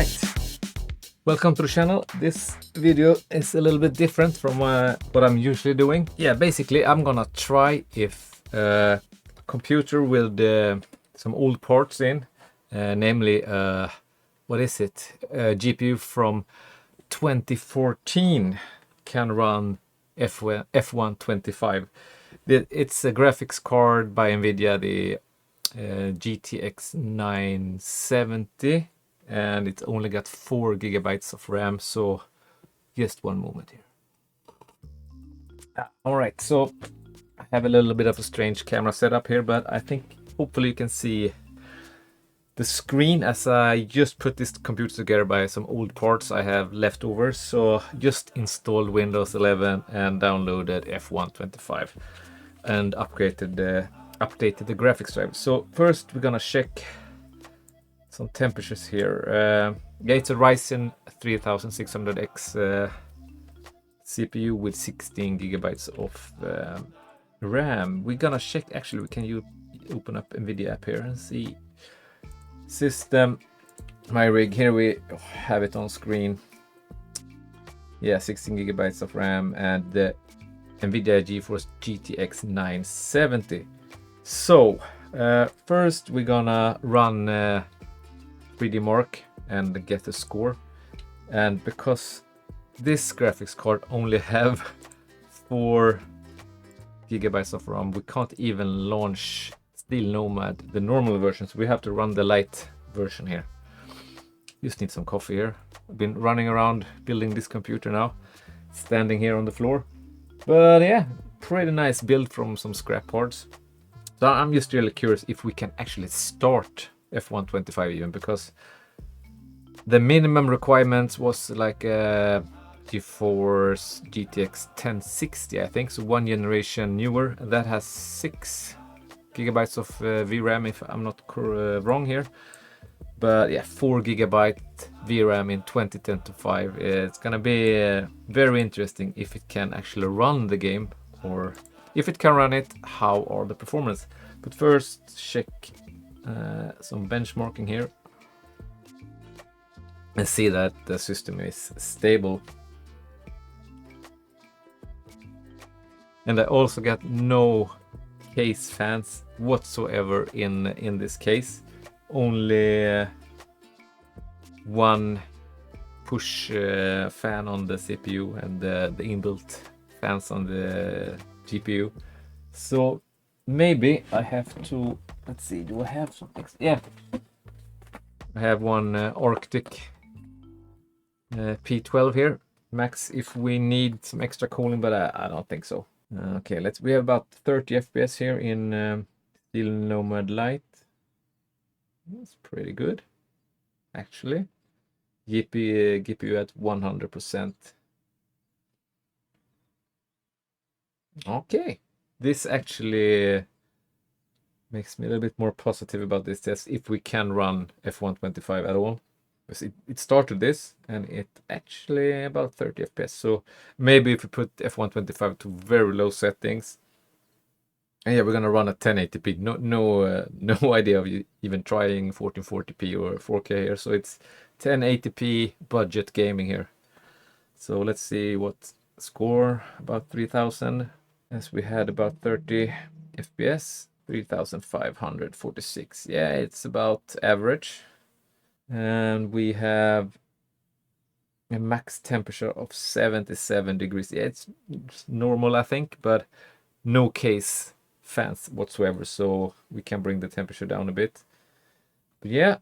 Alright, welcome to the channel. This video is a little bit different from what I'm usually doing. Yeah, basically I'm gonna try if computer with some old parts in, namely what is it, GPU from 2014 can run F125. It's a graphics card by Nvidia, the GTX970, and it's only got 4 GB of RAM. So just one moment here. All right, so I have a little bit of a strange camera setup here, but I think hopefully you can see the screen as I just put this computer together by some old parts I have left over. So just installed Windows 11 and downloaded F125 and updated the graphics drive. So first we're gonna check some temperatures here. Yeah, it's a Ryzen 3600X CPU with 16 GB of RAM. We're gonna check, actually we can open up Nvidia app here and see system, my rig. Here we have it on screen. Yeah, 16 GB of RAM and the Nvidia GeForce GTX 970. So first we're gonna run 3D Mark and get a score. And because this graphics card only have 4 GB of RAM, we can't even launch Steel Nomad, the normal version, so we have to run the light version here. Just need some coffee here. I've been running around building this computer now, standing here on the floor. But yeah, pretty nice build from some scrap parts. So I'm just really curious if we can actually start F125 even, because the minimum requirements was like a GeForce GTX 1060, I think, so one generation newer. That has 6 GB of VRAM, if I'm not wrong here. But yeah, 4 GB VRAM in 2010-5. It's gonna be very interesting if it can actually run the game, or if it can run it, how are the performance. But first check some benchmarking here and see that the system is stable. And I also got no case fans whatsoever in this case. Only one push fan on the CPU and the inbuilt fans on the GPU. So maybe I have to, let's see, do I have some extra? Yeah, I have one Arctic P12 here, max if we need some extra cooling, but I don't think so. Okay, we have about 30 FPS here in Steel Nomad Lite. That's pretty good, actually. GPU at 100%. Okay, this actually makes me a little bit more positive about this test, if we can run F125 at all. Because it started this and it actually about 30 FPS. So maybe if we put F125 to very low settings, and yeah, we're gonna run at 1080p. No idea of even trying 1440p or 4K here. So it's 1080p budget gaming here. So let's see what score, about 3000. As we had about 30 FPS, 3546. Yeah, it's about average. And we have a max temperature of 77 degrees. Yeah, it's normal, I think, but no case fans whatsoever, so we can bring the temperature down a bit. But yeah,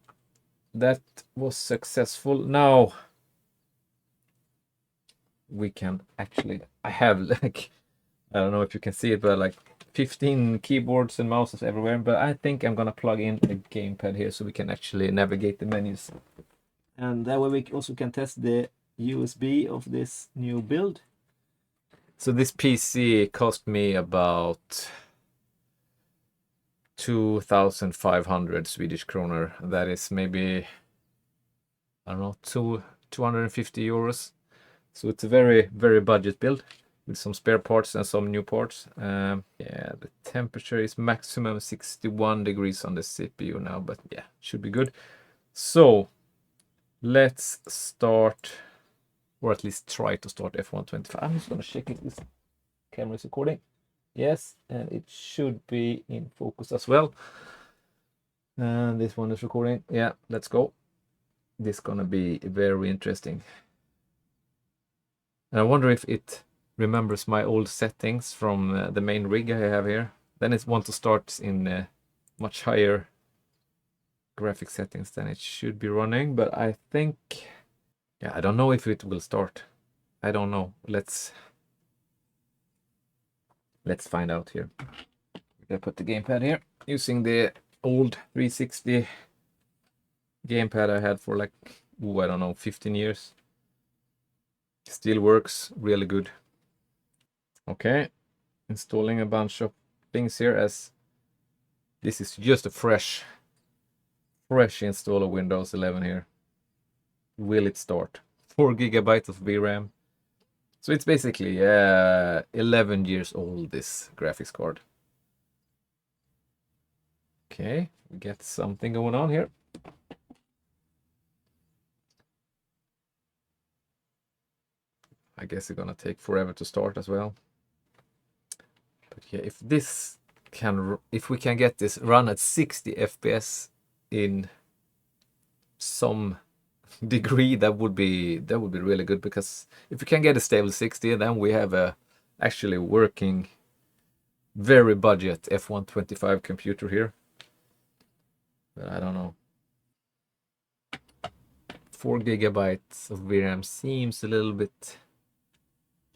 that was successful. Now we can actually, I have like, I don't know if you can see it, but like 15 keyboards and mouses everywhere. But I think I'm gonna plug in a gamepad here so we can actually navigate the menus, and that way we also can test the USB of this new build. So this PC cost me about 2,500 Swedish kroner. That is maybe, I don't know, 250 euros. So it's a very, very budget build with some spare parts and some new parts. Yeah, the temperature is maximum 61 degrees on the CPU now, but yeah, should be good. So Let's start, or at least try to start F125. I'm just gonna check if this camera is recording. Yes, and it should be in focus as well. And this one is recording. Yeah, let's go. This is gonna be very interesting. And I wonder if it remembers my old settings from the main rig I have here. Then it wants to start in much higher graphic settings than it should be running, but I think, yeah, I don't know if it will start. I don't know. Let's find out here. I put the gamepad here using the old 360 gamepad I had for like, I don't know, 15 years. Still works really good. Okay, installing a bunch of things here, as this is just a fresh install of Windows 11 here. Will it start? 4 GB of VRAM. So it's basically 11 years old, this graphics card. Okay, we get something going on here. I guess it's gonna take forever to start as well. But yeah, if we can get this run at 60 FPS in some degree, that would be really good, because if we can get a stable 60, then we have a actually working, very budget F125 computer here. But I don't know. 4 GB of VRAM seems a little bit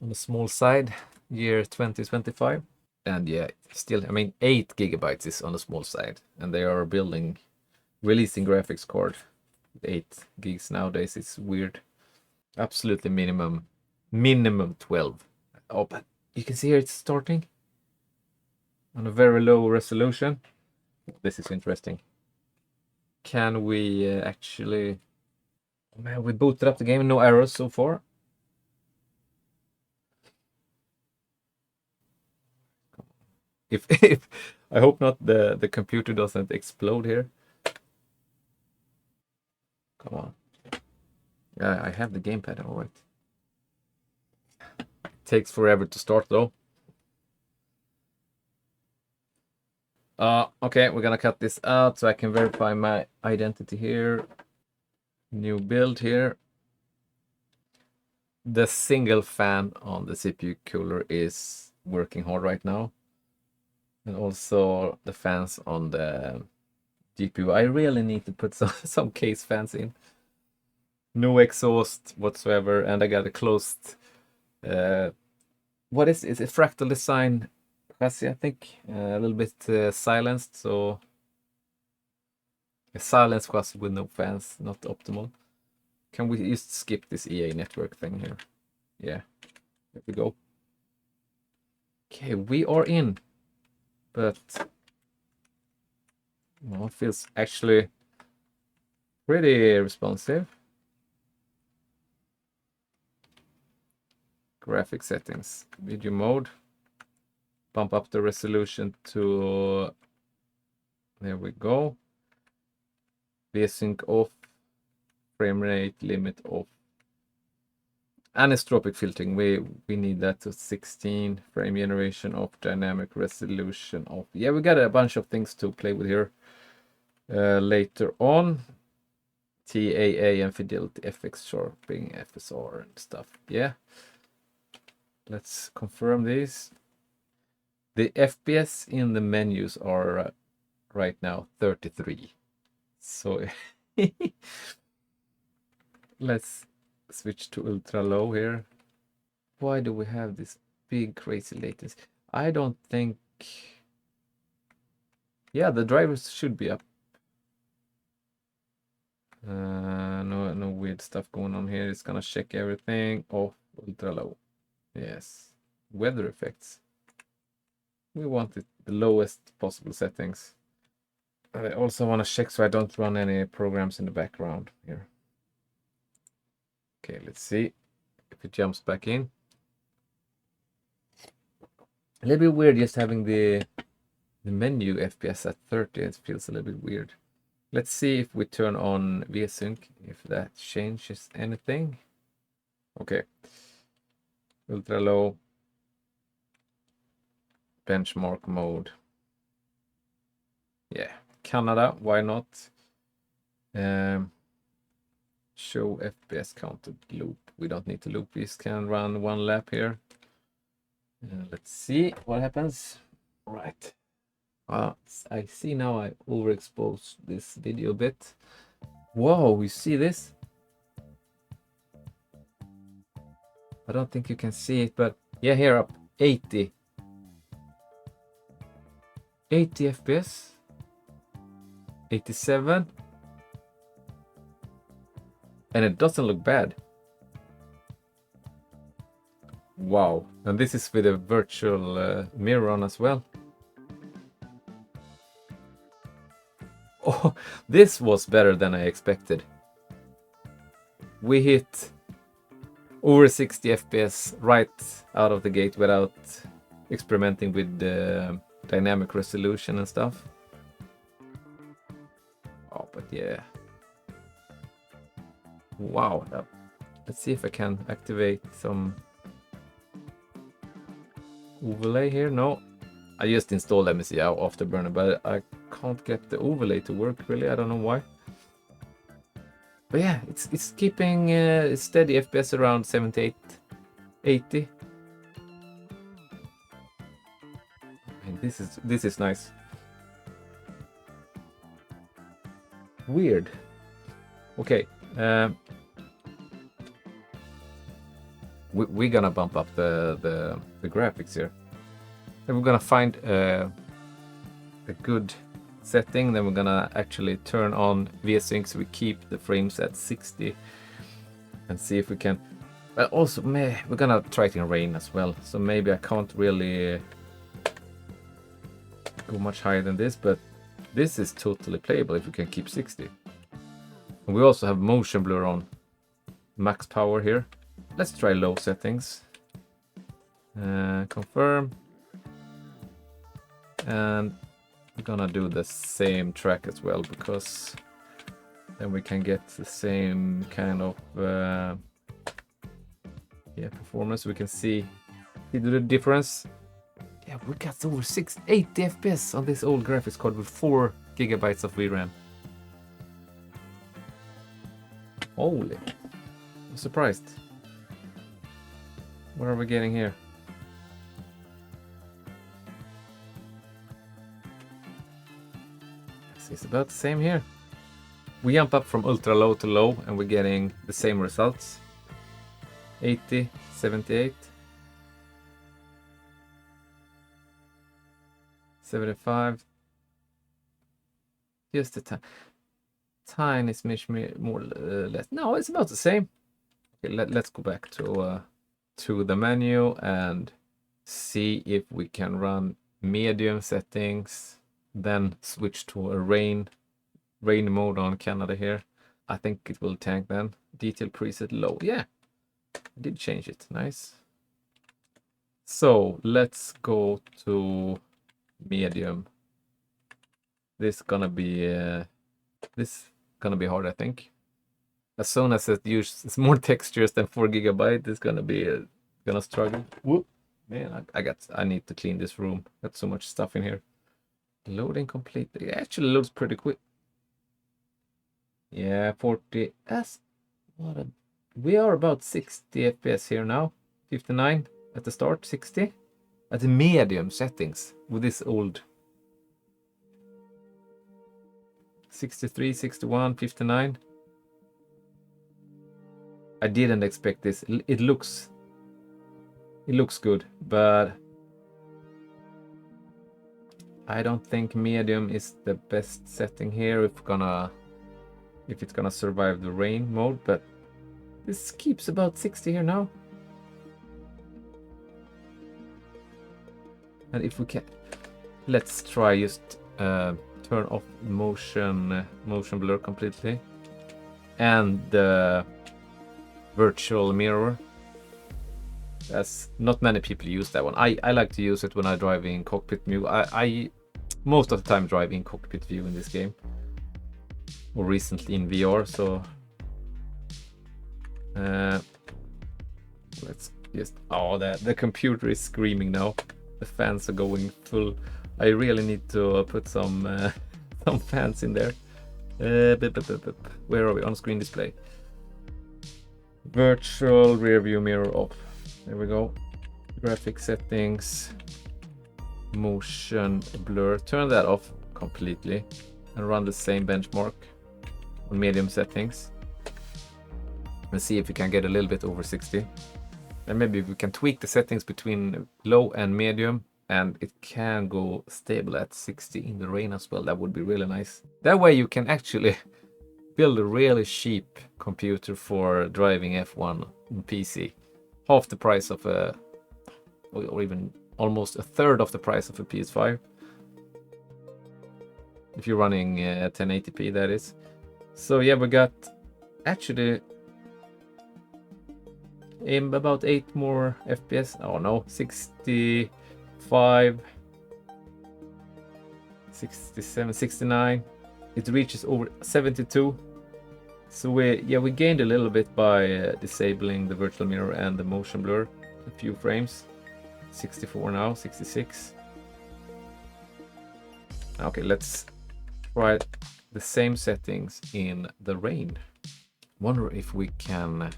on the small side, year 2025. And yeah, still, I mean, 8 GB is on the small side, and they are releasing graphics card 8 gigs nowadays. It's weird. Absolutely minimum 12. Oh, but you can see here it's starting on a very low resolution. This is interesting. Can we actually... Man, we booted up the game, no errors so far. If I hope not the computer doesn't explode here. Come on. I have the gamepad, all right. Takes forever to start though. Okay, we're gonna cut this out so I can verify my identity here. New build here. The single fan on the CPU cooler is working hard right now. And also the fans on the GPU. I really need to put some case fans in. No exhaust whatsoever, and I got a closed what is it? A fractal design chassis, I think. A little bit silenced, so a silence chassis with no fans, not optimal. Can we just skip this EA network thing here? Yeah, there we go. Okay, we are in, but well, it feels actually pretty responsive. Graphic settings, video mode, bump up the resolution to, there we go. VSync off, frame rate limit off, anisotropic filtering, we need that to 16, frame generation off, dynamic resolution off. Yeah, we got a bunch of things to play with here later on. TAA and fidelity, FX sharpening, FSR and stuff. Yeah, let's confirm these. The FPS in the menus are right now 33. So let's switch to ultra low here. Why do we have this big crazy latency? I don't think... Yeah, the drivers should be up. No weird stuff going on here. It's gonna check everything. Oh, ultra low. Yes. Weather effects. We want it the lowest possible settings. I also want to check so I don't run any programs in the background here. Okay, let's see if it jumps back in. A little bit weird just having the menu FPS at 30. It feels a little bit weird. Let's see if we turn on VSync, if that changes anything. Okay. Ultra low. Benchmark mode. Yeah. Canada, why not? Show FPS counted loop. We don't need to loop. We can run one lap here. Let's see what happens. Right. I see now I overexposed this video a bit. Whoa, you see this? I don't think you can see it, but yeah, here up 80 FPS, 87, and it doesn't look bad. Wow, and this is with a virtual mirror on as well. Oh, this was better than I expected. We hit over 60 FPS right out of the gate without experimenting with the dynamic resolution and stuff. Oh, but yeah. Wow. Let's see if I can activate some overlay here. No, I just installed MSI Afterburner, but I can't get the overlay to work really. I don't know why. But yeah, it's keeping steady FPS around 78, 80. And this is nice. Weird. Okay, we're gonna bump up the graphics here, and we're gonna find a good setting. Then we're gonna actually turn on VSync so we keep the frames at 60 and see if we can. But also, we're gonna try it in rain as well. So maybe I can't really go much higher than this, but this is totally playable if we can keep 60. And we also have motion blur on max power here. Let's try low settings. Confirm. And we're gonna do the same track as well, because then we can get the same kind of performance. We can see the difference. Yeah, we got over 80 FPS on this old graphics card with 4 GB of VRAM. Holy, I'm surprised. What are we getting here? It's about the same here. We jump up from ultra low to low and we're getting the same results. 80, 78, 75. Just a tiny smidge more less. No, it's about the same. Okay, let's go back to the menu and see if we can run medium settings. Then switch to a rain mode on Canada here. I think it will tank then. Detail preset low. Yeah, I did change it. Nice. So let's go to medium. This gonna be hard, I think. As soon as it uses more textures than 4 GB, it's gonna struggle. Whoop. Man, I need to clean this room. Got so much stuff in here. Loading complete. It actually loads pretty quick. Yeah, 40. We are about 60 FPS here now. 59 at the start, 60 at the medium settings with this old 63, 61, 59. I didn't expect this. It looks good, but I don't think medium is the best setting here if it's gonna survive the rain mode, but this keeps about 60 here now. And if we can, let's try just turn off motion blur completely and the virtual mirror. As not many people use that one. I like to use it when I drive in cockpit view. I most of the time drive in cockpit view in this game. or recently in VR. So let's just, oh, the computer is screaming now. The fans are going full. I really need to put some some fans in there. Where are we? On screen display. Virtual rear view mirror off. There we go. Graphic settings. Motion blur. Turn that off completely and run the same benchmark on medium settings. And see if we can get a little bit over 60. And maybe we can tweak the settings between low and medium, and it can go stable at 60 in the rain as well. That would be really nice. That way you can actually build a really cheap computer for driving F1 in PC. Half the price of a, or even almost a third of the price of a PS5. If you're running 1080p, that is. So yeah, we got actually about 8 more FPS. Oh no, 65, 67, 69. It reaches over 72. So we gained a little bit by disabling the virtual mirror and the motion blur. A few frames. 64 now, 66. Okay, let's try the same settings in the rain. Wonder if we can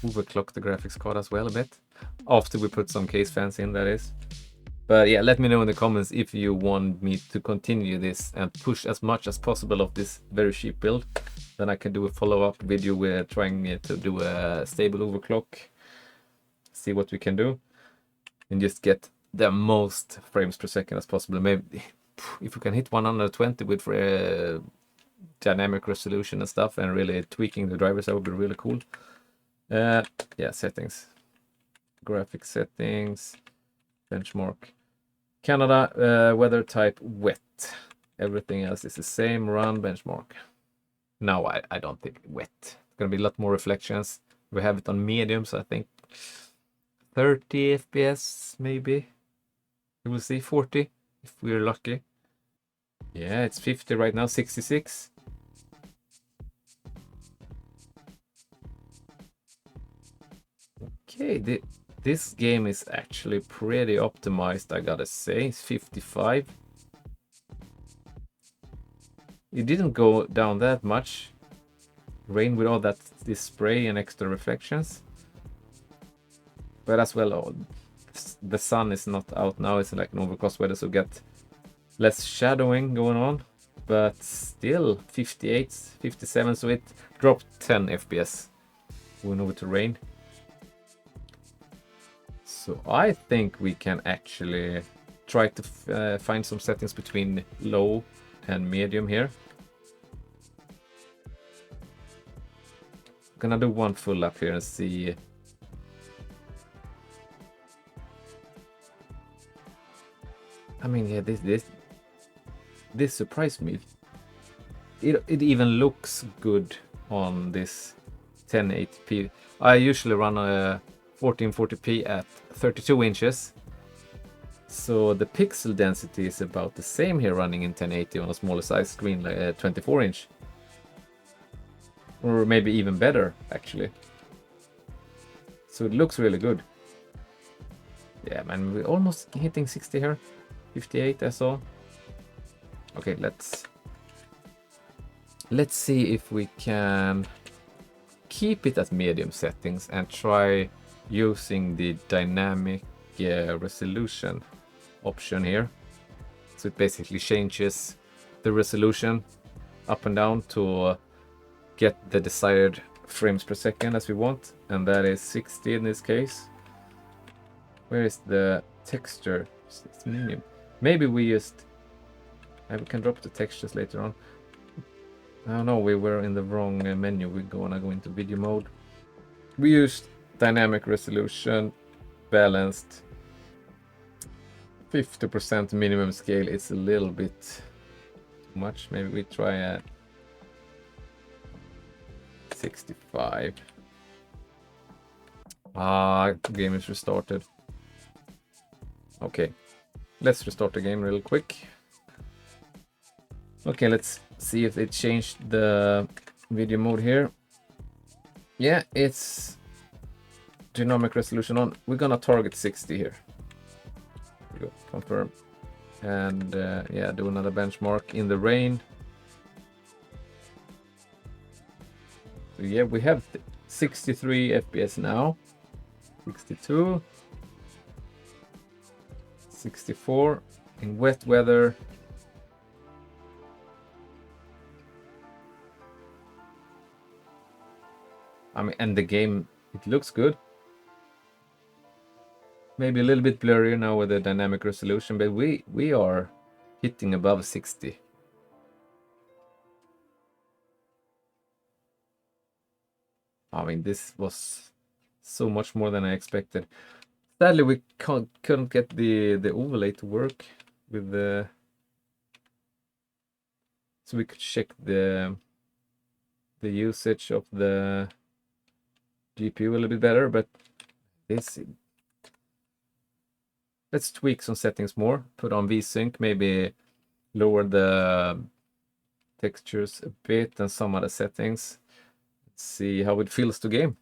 overclock the graphics card as well a bit. After we put some case fans in, that is. But yeah, let me know in the comments if you want me to continue this and push as much as possible of this very cheap build. Then I can do a follow-up video with trying to do a stable overclock. See what we can do. And just get the most frames per second as possible. Maybe if we can hit 120 with dynamic resolution and stuff and really tweaking the drivers, that would be really cool. Yeah, settings. Graphic settings. Benchmark. Canada, weather type wet. Everything else is the same. Run benchmark. No, I don't think wet. It's gonna be a lot more reflections. We have it on medium, so I think 30 FPS maybe. We will see 40 if we're lucky. Yeah, it's 50 right now, 66. Okay, this game is actually pretty optimized, I gotta say. It's 55. It didn't go down that much. Rain with all that this spray and extra reflections. But as well, the sun is not out now. It's like an overcast weather, so get less shadowing going on. But still 58, 57, so it dropped 10 FPS. Going over to rain. So I think we can actually try to find some settings between low and medium here. I'm gonna do one full up here and see. I mean, yeah, this surprised me. It even looks good on this 1080p. I usually run a 1440p at 32 inches. So the pixel density is about the same here running in 1080 on a smaller size screen, like a 24 inch. Or maybe even better, actually. So it looks really good. Yeah, man, we're almost hitting 60 here. 58 I saw. Okay, let's see if we can keep it at medium settings and try using the dynamic resolution option here. So it basically changes the resolution up and down to get the desired frames per second as we want, and that is 60 in this case. Where is the texture? It's medium. Maybe we just we can drop the textures later on. Oh no, we were in the wrong menu. We're gonna go into video mode. We used dynamic resolution, balanced, 50% minimum scale. It's a little bit too much. Maybe we try at 65. Game is restarted. Okay, let's restart the game real quick. Okay, let's see if it changed the video mode here. Yeah, it's dynamic resolution on. We're gonna target 60 here. Here we go, confirm. And yeah, do another benchmark in the rain. So yeah, we have 63 FPS now. 62. 64 in wet weather. I mean, and the game, it looks good. Maybe a little bit blurrier now with the dynamic resolution, but we are hitting above 60. I mean, this was so much more than I expected. Sadly, we couldn't get the overlay to work with the, so we could check the usage of the GPU a little bit better, but this, let's tweak some settings more. Put on VSync, maybe lower the textures a bit and some other settings. Let's see how it feels to game.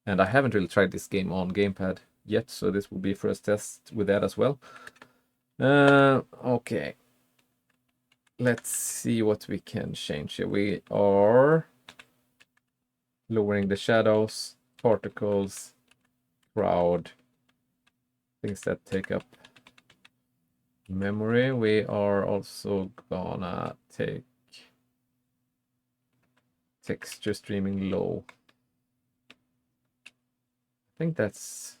And I haven't really tried this game on gamepad yet, so this will be first test with that as well. Okay. Let's see what we can change here. We are lowering the shadows, particles, crowd, things that take up memory. We are also gonna take texture streaming low. I think that's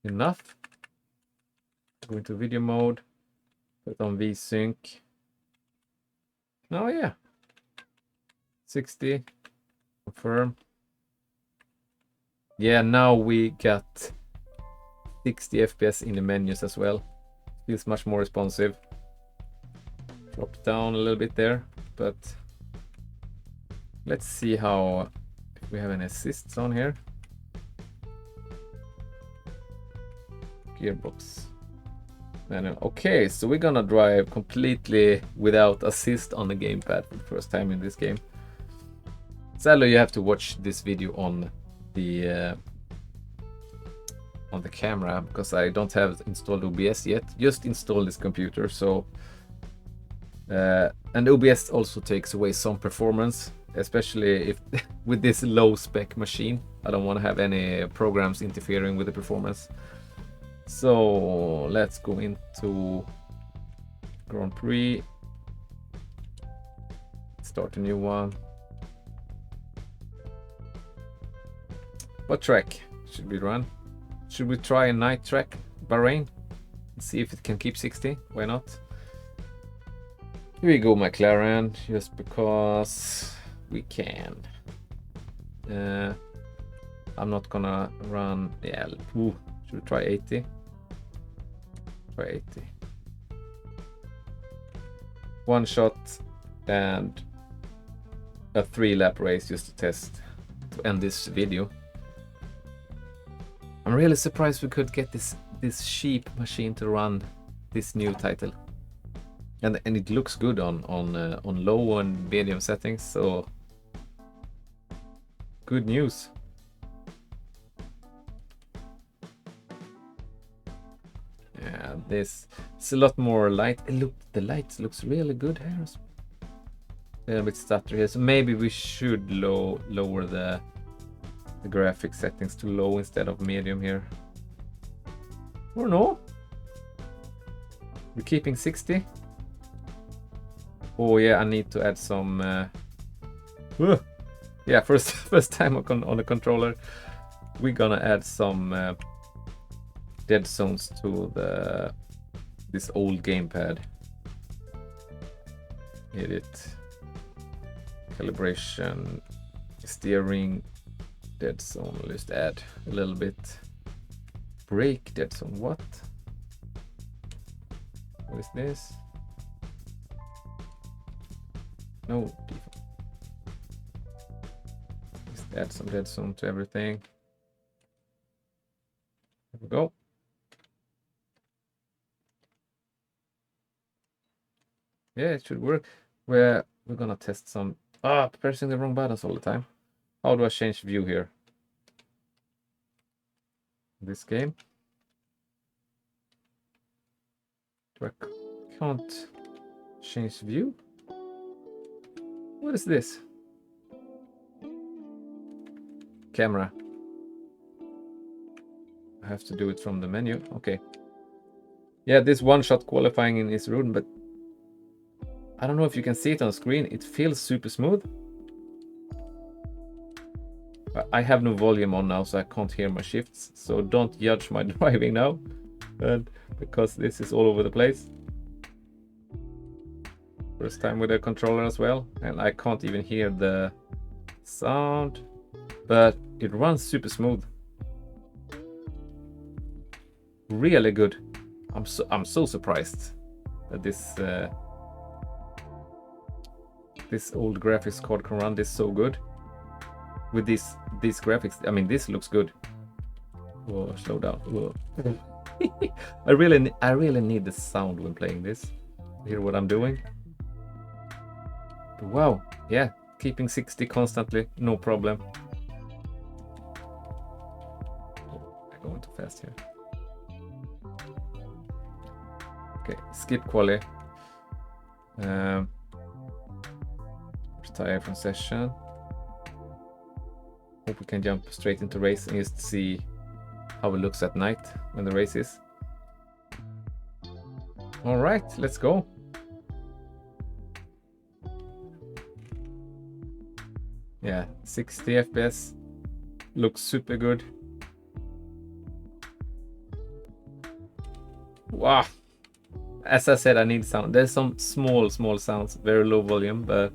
enough. Go into video mode, put on VSync. Oh yeah, 60, confirm. Yeah, now we got 60 FPS in the menus as well. Feels much more responsive. Drop down a little bit there, but let's see how, if we have any assists on here. Gearbox. Okay, so we're gonna drive completely without assist on the gamepad for the first time in this game. Sadly, you have to watch this video on the camera because I don't have installed OBS yet. Just installed this computer, so and OBS also takes away some performance, especially if with this low spec machine. I don't want to have any programs interfering with the performance. So let's go into Grand Prix, start a new one. What track should we run? Should we try a night track, Bahrain? See if it can keep 60, why not? Here we go, McLaren, just because we can. I'm not gonna run, yeah, ooh, should we try 80? Try 80. One shot and a 3-lap race just to test, to end this video. I'm really surprised we could get this cheap machine to run this new title, and it looks good on low and medium settings. So good news. Yeah, this is a lot more light. Look, the light looks really good here. A little bit stutter here, so maybe we should lower the graphic settings to low instead of medium here. Or no? We're keeping 60. Oh yeah, I need to add some. Yeah, first time on the controller. We're gonna add some dead zones to this old gamepad. Edit, calibration, steering, dead zone. Let's add a little bit. Brake dead zone. What is this? No default. Let's add some dead zone to everything. There we go. Yeah, it should work. We're gonna test some. Pressing the wrong buttons all the time. How do I change view here? This game. Can't change view. What is this? Camera. I have to do it from the menu. Okay. Yeah, this one-shot qualifying in is rude, but I don't know if you can see it on screen. It feels super smooth. I have no volume on now, so I can't hear my shifts. So don't judge my driving now, because this is all over the place. First time with the controller as well, and I can't even hear the sound, but it runs super smooth. Really good. I'm so surprised that this old graphics card can run this so good. With these graphics, I mean, this looks good. Whoa, slow down. Whoa. I really need the sound when playing this. Hear what I'm doing? But wow, yeah, keeping 60 constantly, no problem. I'm going too fast here. Okay, skip quali. Retire from session. Hope we can jump straight into race and just see how it looks at night when the race is. All right, let's go. Yeah, 60 FPS looks super good. Wow. As I said, I need sound. There's some small sounds, very low volume, but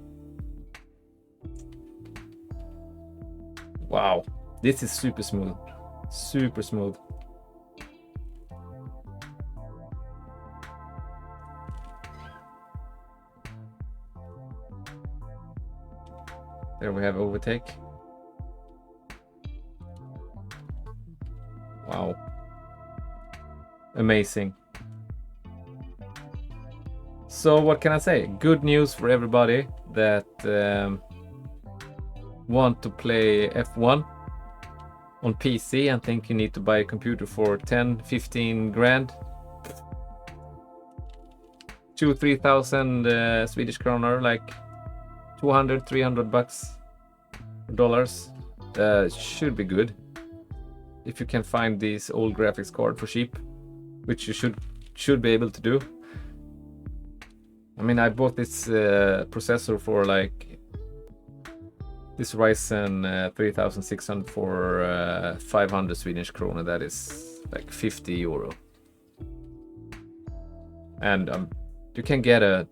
wow, this is super smooth. Super smooth. There we have overtake. Wow. Amazing. So what can I say? Good news for everybody that want to play F1 on PC and think you need to buy a computer for 10-15 grand. 2,000-3,000 Swedish kroner, like 200-300 bucks, dollars. Should be good if you can find these old graphics card for cheap, which you should be able to do. I mean, I bought this processor for like this Ryzen 3600 for 500 Swedish krona. That is like 50 euro. And you can get a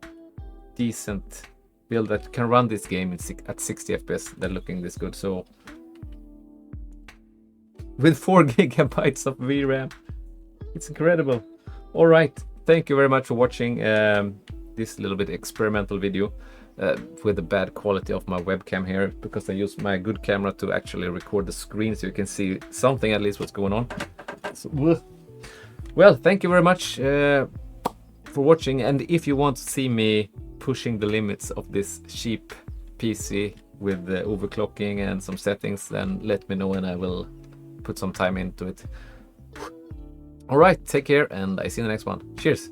decent build that can run this game at 60 FPS. They're looking this good. So with 4 gigabytes of VRAM, it's incredible. All right, thank you very much for watching this little bit experimental video with the bad quality of my webcam here, because I use my good camera to actually record the screen so you can see something, at least what's going on. So, well, thank you very much for watching, and if you want to see me pushing the limits of this cheap PC with the overclocking and some settings, then let me know and I will put some time into it. All right, take care, and I see you in the next one. Cheers.